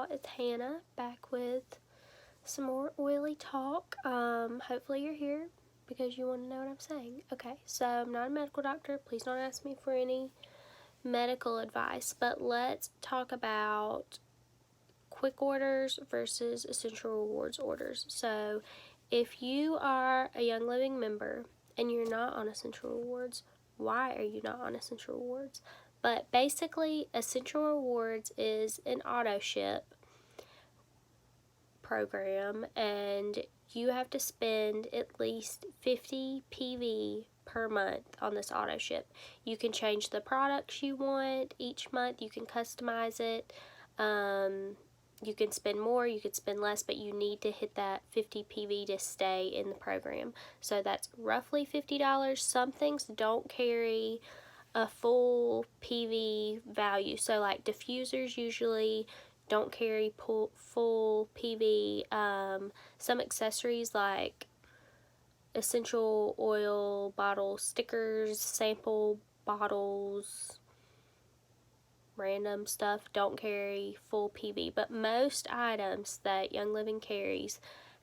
y'all? It's Hannah back with some more oily talk. Hopefully you're here because you want to know what I'm saying. Okay, so I'm not a medical doctor. Please don't ask me for any medical advice, but let's talk about quick orders versus essential rewards orders. So if you are a Young Living member and you're not on essential rewards, why are you not on essential rewards? But basically, essential rewards is an auto ship program, and you have to spend at least 50 PV per month on this auto ship. You can change the products you want each month. You can customize it. You can spend more, you could spend less, but you need to hit that 50 PV to stay in the program. So that's roughly $50. Some things don't carry a full PV value. So like diffusers usually don't carry full PV. Some accessories like essential oil bottle stickers, sample bottles, random stuff don't carry full PV, but most items that Young Living carries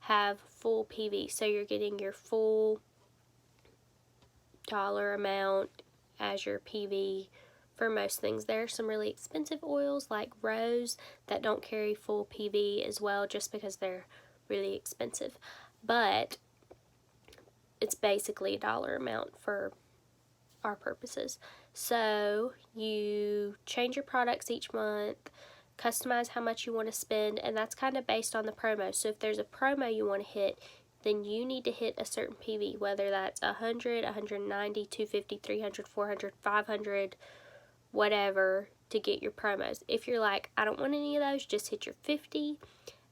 have full PV, so you're getting your full dollar amount as your PV for most things. There are some really expensive oils like Rose that don't carry full PV as well, just because they're really expensive, but it's basically a dollar amount for our purposes. So you change your products each month, customize how much you want to spend, and that's kind of based on the promo. So if there's a promo you want to hit, then you need to hit a certain PV, whether that's 100, 190, 250, 300, 400, 500, whatever, to get your promos. If you're like, I don't want any of those, just hit your 50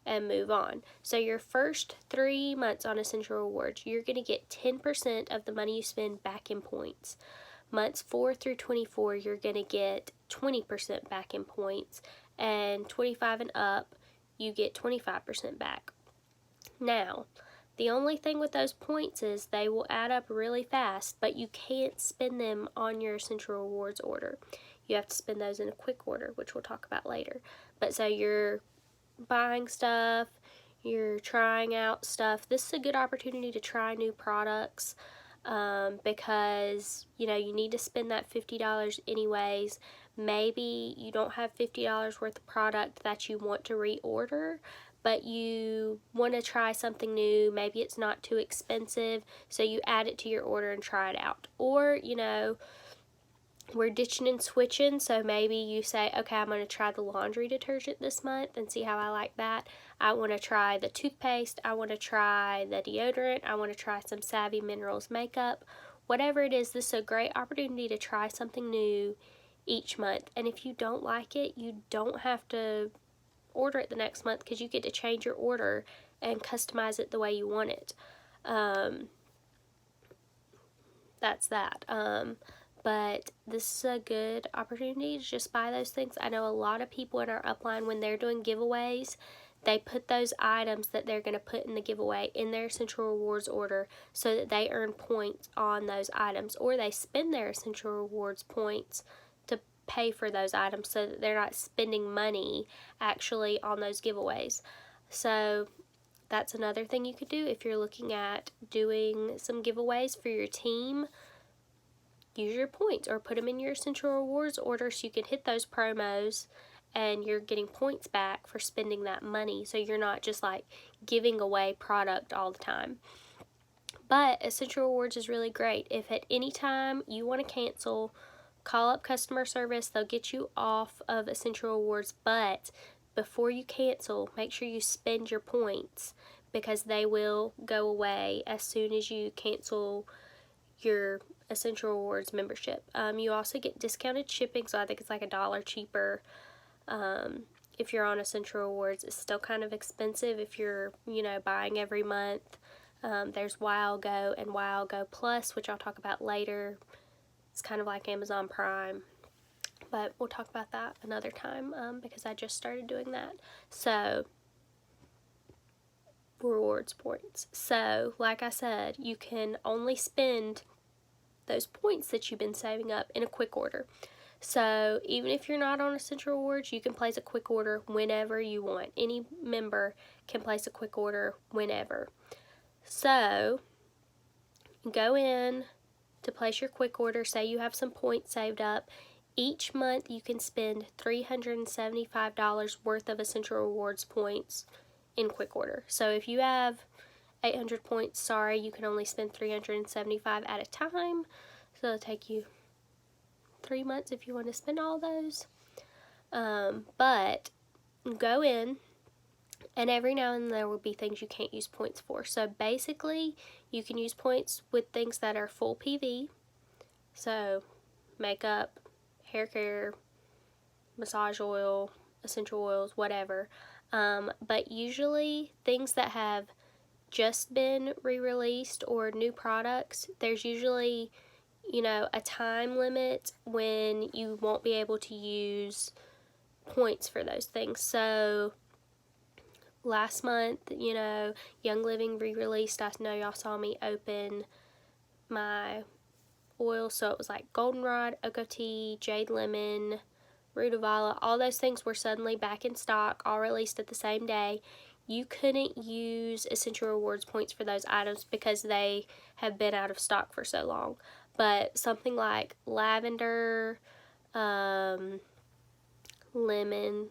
and move on. So your first 3 months on Essential Rewards, you're going to get 10% of the money you spend back in points. Months 4 through 24, you're going to get 20% back in points, and 25 and up, you get 25% back. Now, the only thing with those points is they will add up really fast, but you can't spend them on your Essential Rewards order. You have to spend those in a quick order, which we'll talk about later. But so you're buying stuff, you're trying out stuff. This is a good opportunity to try new products. Because you need to spend that $50 anyways. Maybe you don't have $50 worth of product that you want to reorder, but you want to try something new. Maybe it's not too expensive, so you add it to your order and try it out. Or we're ditching and switching, so maybe you say, okay, I'm going to try the laundry detergent this month and see how I like that. I want to try the toothpaste, I want to try the deodorant, I want to try some Savvy Minerals makeup. Whatever it is, this is a great opportunity to try something new each month. And if you don't like it, you don't have to order it the next month, because you get to change your order and customize it the way you want it. That's that. But this is a good opportunity to just buy those things. I know a lot of people in our upline, when they're doing giveaways, they put those items that they're going to put in the giveaway in their Essential Rewards order so that they earn points on those items, or they spend their Essential Rewards points to pay for those items so that they're not spending money actually on those giveaways. So that's another thing you could do if you're looking at doing some giveaways for your team. Use your points or put them in your Essential Rewards order so you can hit those promos and you're getting points back for spending that money, so you're not just like giving away product all the time. But Essential Rewards is really great. If at any time you want to cancel, call up customer service. They'll get you off of Essential Rewards, but before you cancel, make sure you spend your points, because they will go away as soon as you cancel your Essential Rewards membership. You also get discounted shipping, so I think it's like $1 cheaper. If you're on Essential Rewards, it's still kind of expensive if you're, buying every month. There's While Go and While Go Plus, which I'll talk about later. It's kind of like Amazon Prime, but we'll talk about that another time, because I just started doing that. So, rewards points. So, like I said, you can only spend those points that you've been saving up in a quick order. So even if you're not on Essential Rewards, you can place a quick order whenever you want. Any member can place a quick order whenever. So go in to place your quick order. Say you have some points saved up. Each month you can spend $375 worth of Essential Rewards points in quick order. So if you have 800 points, sorry, you can only spend 375 at a time. So it'll take you 3 months if you want to spend all those. But go in, and every now and then there will be things you can't use points for. So basically, you can use points with things that are full PV. So makeup, hair care, massage oil, essential oils, whatever. But usually things that have just been re-released or new products, there's usually, you know, a time limit when you won't be able to use points for those things. So last month, you know, Young Living re-released. I know y'all saw me open my oil, so it was like Goldenrod, Ocotea, Jade Lemon, Rutavala, all those things were suddenly back in stock, all released at the same day. You couldn't use Essential Rewards points for those items because they have been out of stock for so long. But something like lavender, lemon,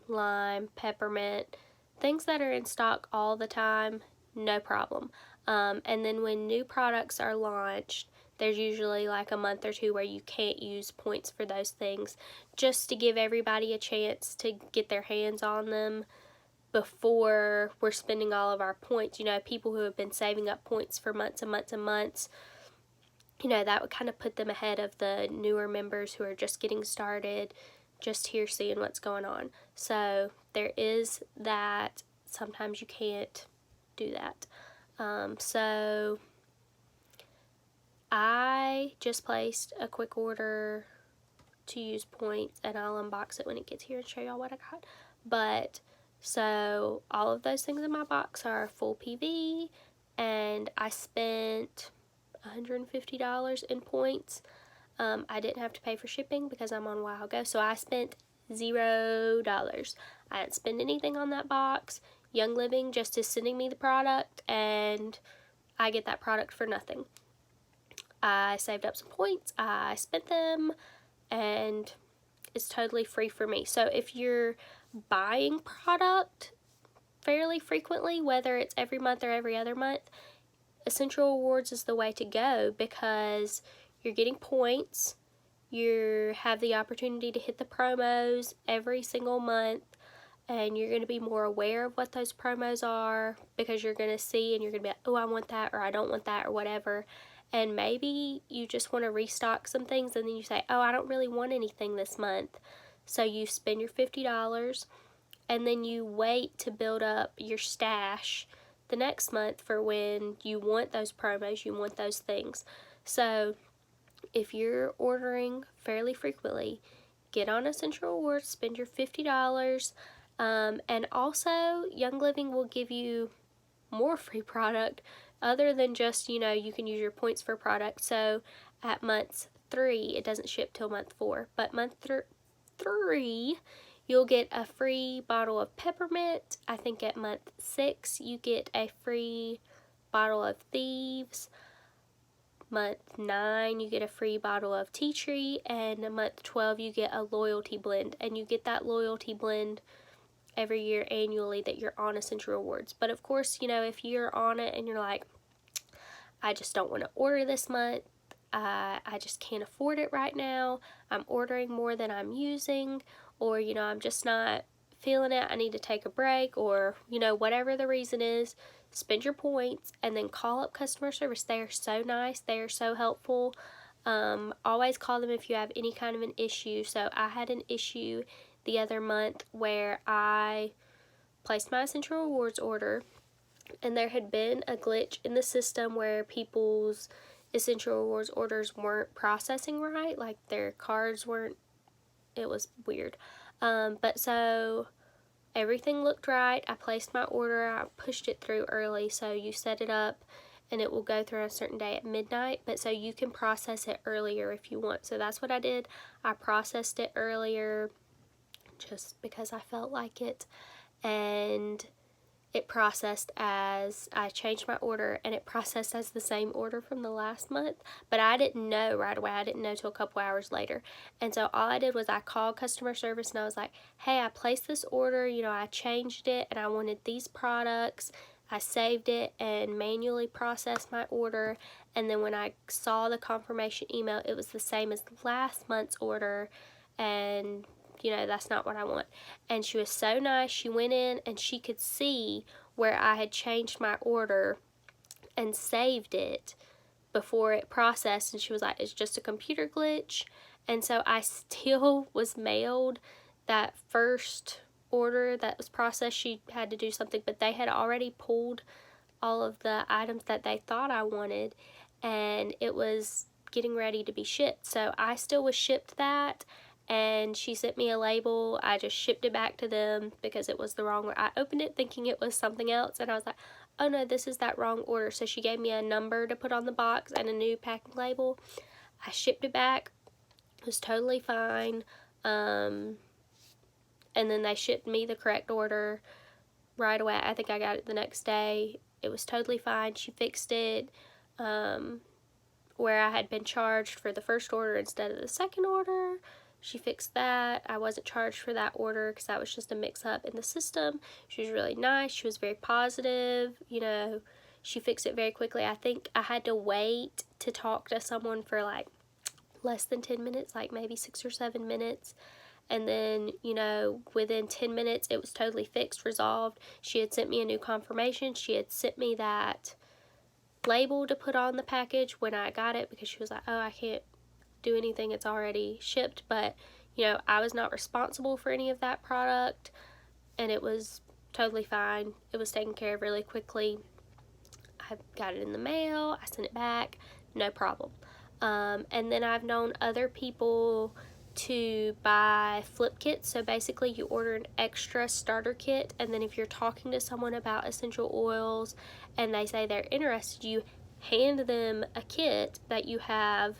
lime, peppermint, things that are in stock all the time, no problem. And then when new products are launched, there's usually like a month or two where you can't use points for those things, just to give everybody a chance to get their hands on them before we're spending all of our points. You know, people who have been saving up points for months and months and months, you know, that would kind of put them ahead of the newer members who are just getting started, just here seeing what's going on. So there is that. Sometimes you can't do that. So I just placed a quick order to use points, and I'll unbox it when it gets here and show y'all what I got. But so all of those things in my box are full PV, and I spent $150 in points. I didn't have to pay for shipping because I'm on Wow Go, so I spent $0. I didn't spend anything on that box. Young Living just is sending me the product, and I get that product for nothing. I saved up some points, I spent them, and it's totally free for me. So if you're buying product fairly frequently, whether it's every month or every other month, Essential Rewards is the way to go because you're getting points, you have the opportunity to hit the promos every single month, and you're going to be more aware of what those promos are because you're going to see and you're going to be like, oh, I want that, or I don't want that, or whatever. And maybe you just want to restock some things, and then you say, oh, I don't really want anything this month. So you spend your $50, and then you wait to build up your stash the next month for when you want those promos, you want those things. So if you're ordering fairly frequently, get on Essential Rewards, spend your $50, and also Young Living will give you more free product other than just, you know, you can use your points for product. So at month 3, it doesn't ship till month 4, but month 3 you'll get a free bottle of peppermint. I think at month 6 you get a free bottle of Thieves. Month 9 you get a free bottle of Tea Tree, and month 12 you get a loyalty blend, and you get that loyalty blend every year annually that you're on Essential Rewards. But of course, you know, if you're on it and you're like, I just don't want to order this month, I just can't afford it right now, I'm ordering more than I'm using, or, you know, I'm just not feeling it, I need to take a break, or, you know, whatever the reason is, spend your points and then call up customer service. They are so nice, they are so helpful. Always call them if you have any kind of an issue. So I had an issue the other month where I placed my Essential Rewards order, and there had been a glitch in the system where people's Essential Rewards orders weren't processing right, like their cards weren't, it was weird. But so everything looked right, I placed my order, I pushed it through early, so you set it up and it will go through on a certain day at midnight, but so you can process it earlier if you want. So that's what I did. I processed it earlier just because I felt like it, and it processed as, I changed my order, and it processed as the same order from the last month, but I didn't know right away. I didn't know till a couple hours later. And so all I did was I called customer service and I was like, hey, I placed this order, you know, I changed it and I wanted these products. I saved it and manually processed my order, and then when I saw the confirmation email, it was the same as last month's order, and you know, that's not what I want. And she was so nice. She went in and she could see where I had changed my order and saved it before it processed, and she was like, it's just a computer glitch. And so I still was mailed that first order that was processed. She had to do something, but they had already pulled all of the items that they thought I wanted, and it was getting ready to be shipped. So I still was shipped that, and she sent me a label. I just shipped it back to them because it was the wrong order. I opened it thinking it was something else, and I was like, oh no, this is that wrong order. So she gave me a number to put on the box and a new packing label. I shipped it back. It was totally fine. And then they shipped me the correct order right away. I think I got it the next day. It was totally fine. She fixed it where I had been charged for the first order instead of the second order. She fixed that. I wasn't charged for that order because that was just a mix-up in the system. She was really nice. She was very positive. You know, she fixed it very quickly. I think I had to wait to talk to someone for like less than 10 minutes, like maybe 6 or 7 minutes. And then, you know, within 10 minutes, it was totally fixed, resolved. She had sent me a new confirmation. She had sent me that label to put on the package when I got it, because she was like, oh, I can't do anything, it's already shipped. But you know, I was not responsible for any of that product, and it was totally fine. It was taken care of really quickly. I got it in the mail, I sent it back, no problem. And then I've known other people to buy flip kits. So basically you order an extra starter kit, and then if you're talking to someone about essential oils and they say they're interested, you hand them a kit that you have,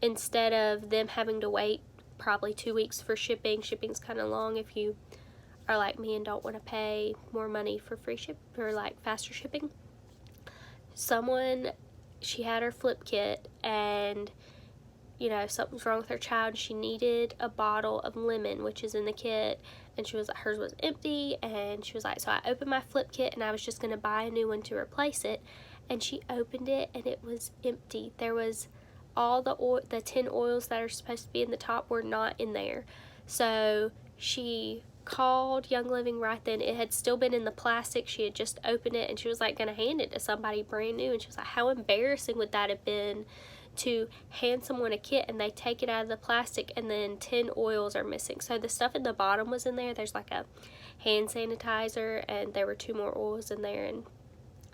instead of them having to wait probably 2 weeks for shipping. Shipping's kind of long if you are like me and don't want to pay more money for free ship or like faster shipping. Someone, she had her flip kit, and you know, something's wrong with her child, and she needed a bottle of lemon, which is in the kit, and she was like, hers was empty, and she was like, so I opened my flip kit and I was just going to buy a new one to replace it, and she opened it and it was empty. There was all the 10 oils that are supposed to be in the top were not in there. So she called Young Living right then. It had still been in the plastic. She had just opened it, and she was like going to hand it to somebody brand new, and she was like, how embarrassing would that have been to hand someone a kit and they take it out of the plastic and then 10 oils are missing. So the stuff at the bottom was in there. There's like a hand sanitizer, and there were 2 more oils in there, and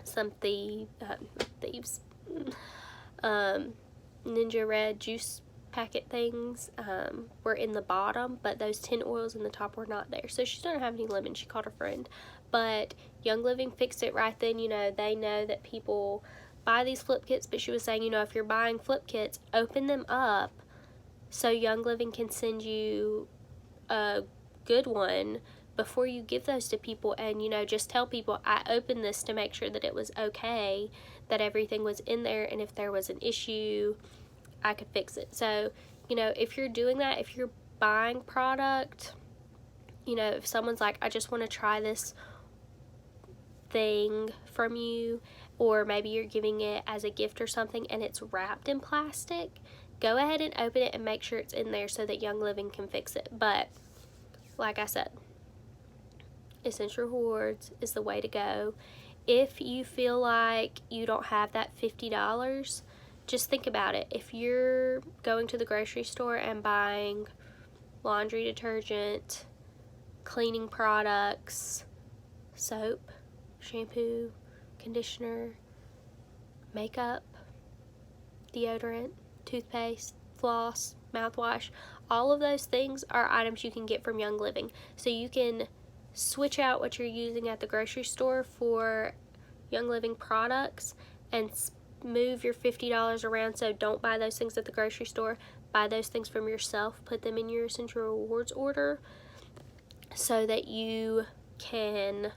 some thieves Ninja Red juice packet things were in the bottom, but those 10 oils in the top were not there. So she didn't have any lemon. She called her friend, but Young Living fixed it right then. You know, they know that people buy these flip kits, but she was saying, you know, if you're buying flip kits, open them up so Young Living can send you a good one before you give those to people. And you know, just tell people, I opened this to make sure that it was okay, that everything was in there, and if there was an issue, I could fix it. So you know, if you're doing that, if you're buying product, you know, if someone's like, I just want to try this thing from you, or maybe you're giving it as a gift or something and it's wrapped in plastic, go ahead and open it and make sure it's in there so that Young Living can fix it. But like I said, Essential Rewards is the way to go. If you feel like you don't have that $50, just think about it. If you're going to the grocery store and buying laundry detergent, cleaning products, soap, shampoo, conditioner, makeup, deodorant, toothpaste, floss, mouthwash, all of those things are items you can get from Young Living. So you can switch out what you're using at the grocery store for Young Living products, and move your $50 around. So don't buy those things at the grocery store. Buy those things from yourself. Put them in your Essential Rewards order so that you can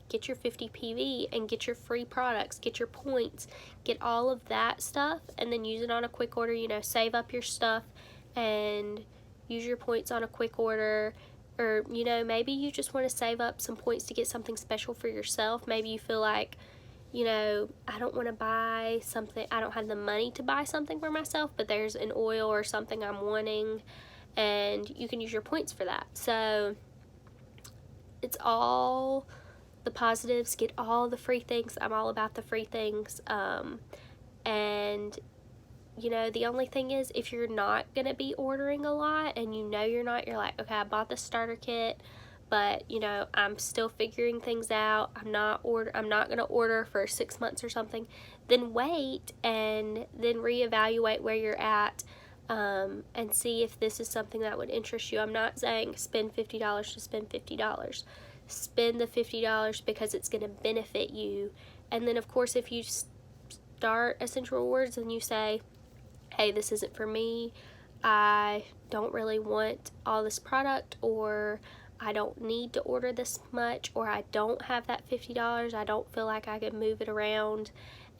get your 50 PV and get your free products, get your points, get all of that stuff, and then use it on a quick order. You know, save up your stuff and use your points on a quick order. Or, you know, maybe you just want to save up some points to get something special for yourself. Maybe you feel like, you know, I don't want to buy something, I don't have the money to buy something for myself, but there's an oil or something I'm wanting, and you can use your points for that. So it's all the positives, get all the free things. I'm all about the free things. And you know, the only thing is, if you're not gonna be ordering a lot and you know you're not, you're like, okay, I bought the starter kit, but you know, I'm still figuring things out, I'm not gonna order for 6 months or something, then wait and then reevaluate where you're at, and see if this is something that would interest you. I'm not saying spend $50 to spend $50. Spend the $50 because it's gonna benefit you. And then of course, if you start Essential Rewards and you say, hey, this isn't for me, I don't really want all this product, or I don't need to order this much, or I don't have that $50, I don't feel like I can move it around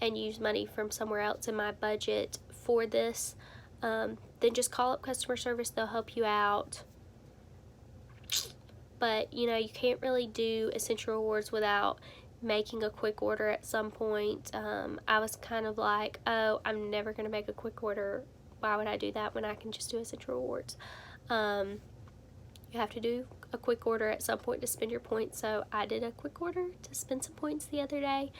and use money from somewhere else in my budget for this, then just call up customer service, they'll help you out. But you know, you can't really do Essential Rewards without making a quick order at some point. I was kind of like, oh, I'm never going to make a quick order. Why would I do that when I can just do Essential Rewards? You have to do a quick order at some point to spend your points. So I did a quick order to spend some points the other day.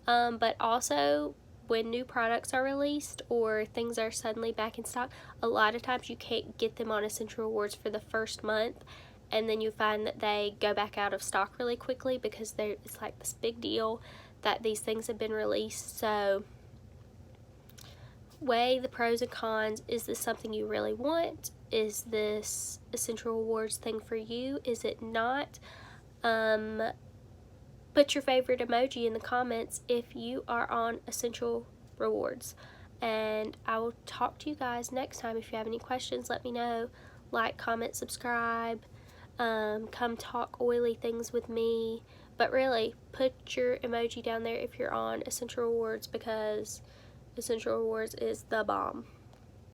But also, when new products are released or things are suddenly back in stock, a lot of times you can't get them on Essential Rewards for the first month. And then you find that they go back out of stock really quickly because it's like this big deal that these things have been released. So weigh the pros and cons. Is this something you really want? Is this Essential Rewards thing for you? Is it not? Put your favorite emoji in the comments if you are on Essential Rewards. And I will talk to you guys next time. If you have any questions, let me know. Like, comment, subscribe. Come talk oily things with me. But really, put your emoji down there if you're on Essential Rewards, because Essential Rewards is the bomb.